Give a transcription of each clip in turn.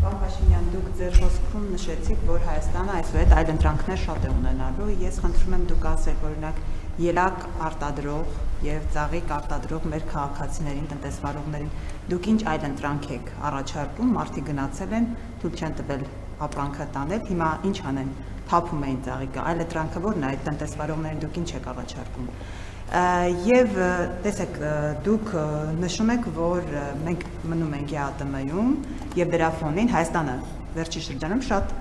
Պարոն Փաշինյան, դուք ձեր խոսքում նշեցիք, որ Հայաստանը այսուհետ այլընտրանքներ շատ է ունենալու։ Ես խնդրում եմ դուք ասեք, օրինակ, ելակ արտադրող եւ ծաղիկ արտադրող մեր քաղաքացիներին, տնտեսվարողներին, դուք ինչ այլընտրանք եք առաջարկում, մարդիկ գնացել են, թույլ չեն տվել ապրանքը տանել, հիմա ինչ անեն, թափում էին ծաղիկը, այլընտրանքը ո՞րն է, այդ տնտեսվարողներին դուք ինչ եք առաջարկում։ Եվ տեսեք, դուք նշում եք, որ մենք մնում ենք ԵԱՏՄ-ում եւ դրա ֆոնին Հայաստանը վերջի շրջանում շատ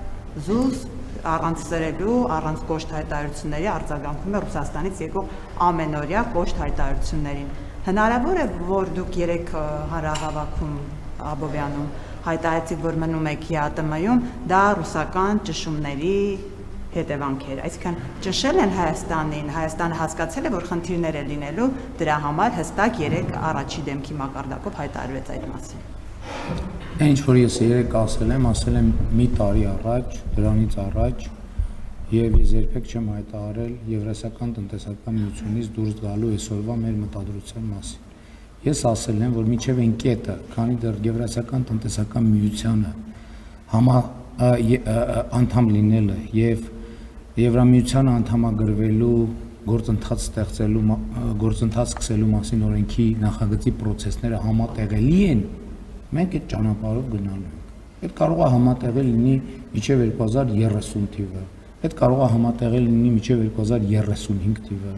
զուզ առանց սրելու, առանց կոշտ հայտարարությունների արձագանքում է Ռուսաստանից եկող ամենօրյա կոշտ հայտարարություններին։ Հնարավոր է, որ դուք երեք հանրահավաքում Աբովյանում հայտարարեցիք, որ մնում եք ԵԱՏՄ-ում, դա ռուսական ճնշումների հետևանքեր, այսինքն ճնշել են Հայաստանին, Հայաստանը հասկացել է, որ խնդիրներ է լինելու, դրա համար հստակ երեք առաջի դեմքի մակարդակով հայտարարվեց այդ մասին։ Ինչ որ ես երեք ասել եմ մի տարի առաջ, դրանից առաջ, եւ ես երբեք չեմ հայտարարել Եվրասիական տնտեսական միությունից դուրս գալու այսօրվա մեր մտադրության մասին։ Ես ասել եմ, որ մինչև այն կետը, քանի դեռ Եվրասիական տնտեսական միությանը անդամ լինելը եւ Եվրամիությանը անդամագրվելու գործընթաց սկսելու մասին օրենքի նախագծի process-ները համատեղելի են, մենք այդ ճանապարհով գնալու ենք։ Այդ կարող է համատեղել լինի մինչև 2030 թիվը, այդ կարող է համատեղել լինի մինչև 2035 թիվը,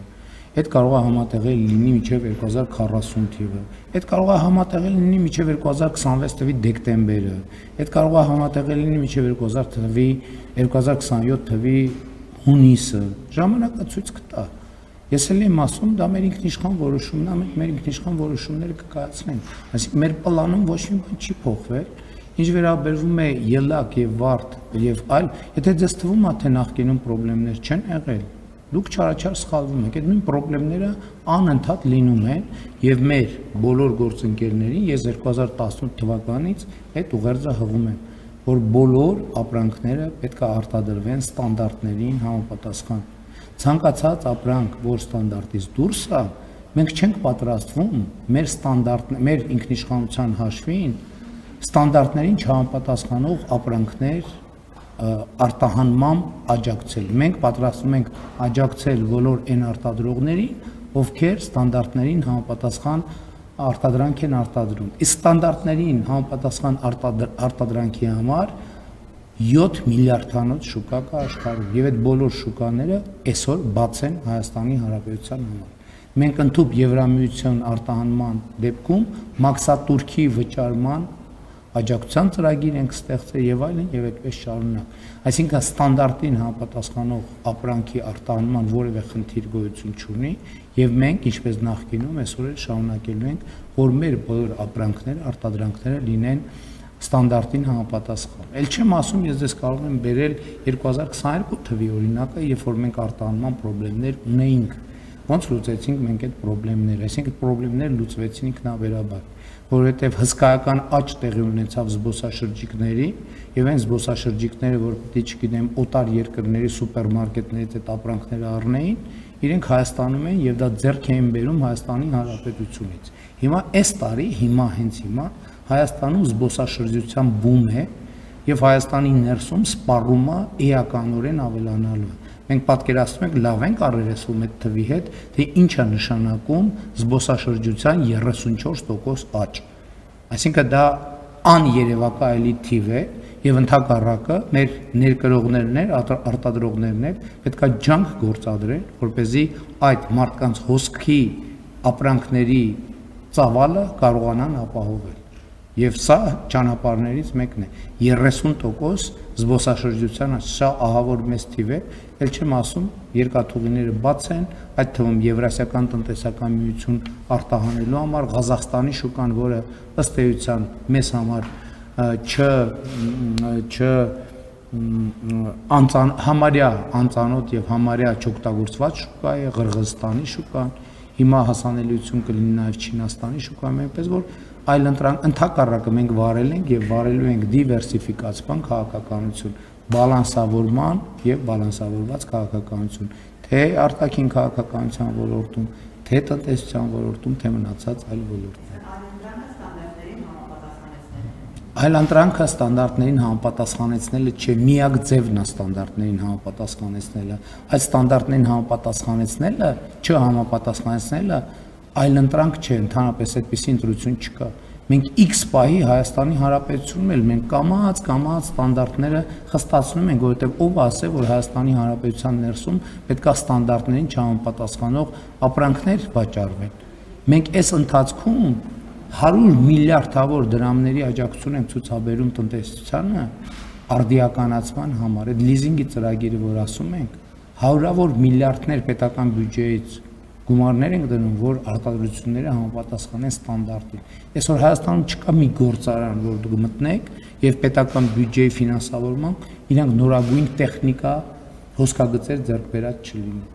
այդ կարող է համատեղել լինի մինչև 2040 թիվը, այդ կարող է համատեղել լինի մինչև 2026 թվի դեկտեմբերը, այդ կարող է համատեղել լինի մինչև 2027 թվի հունիսը, ժամանակը ցույց կտա։ Ես էլ եմ ասում, դա մեր ինքնիշխան որոշումն է, մենք մեր ինքնիշխան որոշումները կկայացնենք, այսինքն մեր պլանում ոչ մի բան չի փոխվել, ինչ վերաբերվում է ելակ եւ վարդ եւ այլ, եթե ձեզ թվում է, թե նախկինում խնդիրներ չեն եղել, դուք չարաչար սխալվում եք, այդ նույն խնդիրները անընդհատ լինում են եւ մեր բոլոր գործընկերներին ես 2018 թվականից այդ ուղերձը հղում եմ, որ բոլոր ապրանքները պետք է արտադրվեն ստանդարտներին համապատասխան։ Ցանկացած ապրանք, որ ստանդարտից դուրս է, մենք չենք պատրաստվում մեր ինքնիշխանության հաշվին ստանդարտներին չհամապատասխանող ապրանքներ արտահանման աջակցել։ Մենք պատրաստվում ենք աջակցել բոլոր այն արտադրողներին, ովքեր ստանդարտներին համապատասխան արտադրանք են արտադրում։ Իսկ ստանդարտներին համապատասխան արտադրանքի համար 7 միլիարդանոց շուկա կա աշխարհում եւ այդ բոլոր շուկաները այսօր բաց են Հայաստանի Հանրապետության համար։ Մենք ընդհանուր Եվրամիության արտահանման դեպքում մաքսատուրքի վճարման աջակցության ծրագիր ենք ստեղծել եւ այլն եւ այդպես շարունակ։ Այսինքն ստանդարտին համապատասխանող ապրանքի արտահանման որևէ խնդիր գոյություն չունի եւ մենք ինչպես նախկինում այսօր էլ շարունակելու ենք, որ մեր բոլոր ապրանքները, արտադրանքները լինեն ստանդարտին համապատասխան։ Էլ չեմ ասում, ես դες կարող եմ բերել 2022 թվի օրինակը, երբ որ մենք արտահանման խնդիրներ ունեինք։ Ոնց լուծեցինք մենք այդ խնդիրները, այսինքն խնդիրները լուծվեցին ինքնաբերաբար, որովհետև հսկայական աճ տեղի ունեցավ զբոսաշրջիկների եւ այն զբոսաշրջիկները, որ պիտի չգիտեմ օտար երկրների սուպերմարկետներից այդ ապրանքները առնեին, իրենք Հայաստանում են եւ դա ձեռք էին բերում Հայաստանի Հանրապետությունից։ Հիմա այս տարի, հենց հիմա Հայաստանում զբոսաշրջության բում է եւ Հայաստանի ներսում սպառումը էականորեն ավելանալու է։ Մենք պատկերացնում ենք լավ ենք առերեսվում այդ թվի հետ, թե ինչ է նշանակում զբոսաշրջության 34% աճ։ Այսինքն դա աներևակայելի թիվ է եւ ընդհակառակը մեր ներկրողներն են, արտադրողներն են, պետք է ջանք գործադրեն, որպեսզի այդ մարդկանց հոսքի ապրանքների ծավալը կարողանան ապահովել։ Եվ սա ճանապարհներից մեկն է 30% զբոսաշրջության սա ահավոր մեծ թիվ է, ել չեմ ասում երկաթուղիները բաց են, այդ թվում Եվրասիական տնտեսական միություն արտահանելու համար Ղազախստանի շուկան, որը ըստ էության մեզ համար համարյա անծանոթ եւ համարյա չօգտագործված շուկա է, Ղրղըզստանի շուկան, հիմա հասանելիություն կլինի նաեւ Չինաստանի շուկան, այնպես որ այլ ընդհակառակը մենք վարել ենք եւ վարելու ենք դիվերսիֆիկացման քաղաքականություն, բալանսավորման եւ բալանսավորված քաղաքականություն, թե արտաքին քաղաքականության ոլորտում, թե տնտեսության ոլորտում, թե մնացած այլ ոլորտներում։ Այլընտրանքը ստանդարտներին համապատասխանեցնելը չէ, միակ ձևն է ստանդարտներին համապատասխանեցնելը։ Այդ ստանդարտներին համապատասխանեցնելը, չհամապատասխանեցնելը այլընտրանք չէ, ընդհանրապես այդպիսի ընտրություն չկա։ Մենք X պահի Հայաստանի Հանրապետությունում էլ մենք կամաց ստանդարտները խստացնում ենք, որովհետև ով ասե, որ Հայաստանի Հանրապետության ներսում պետք է ստանդարտներին չհամապատասխանող ապրանքներ վաճառվեն։ Մենք այս ընթացքում 100 միլիարդավոր դրամների աջակցություն ենք ցուցաբերում տնտեսությանը արդիականացման համար։ Այդ լիզինգի ծրագիրը, որ ասում ենք, հարյուրավոր միլիարդներ պետական բյուջեից գումարներ ենք դնում, որ արտադրությունները համապատասխանեն ստանդարտին։ Այսօր Հայաստանում չկա մի գործարան, որ դուք մտնեք եւ պետական բյուջեի ֆինանսավորմամբ իրանք նորագույն տեխնիկա, հոսքագծեր ձեռք բերած չլինի։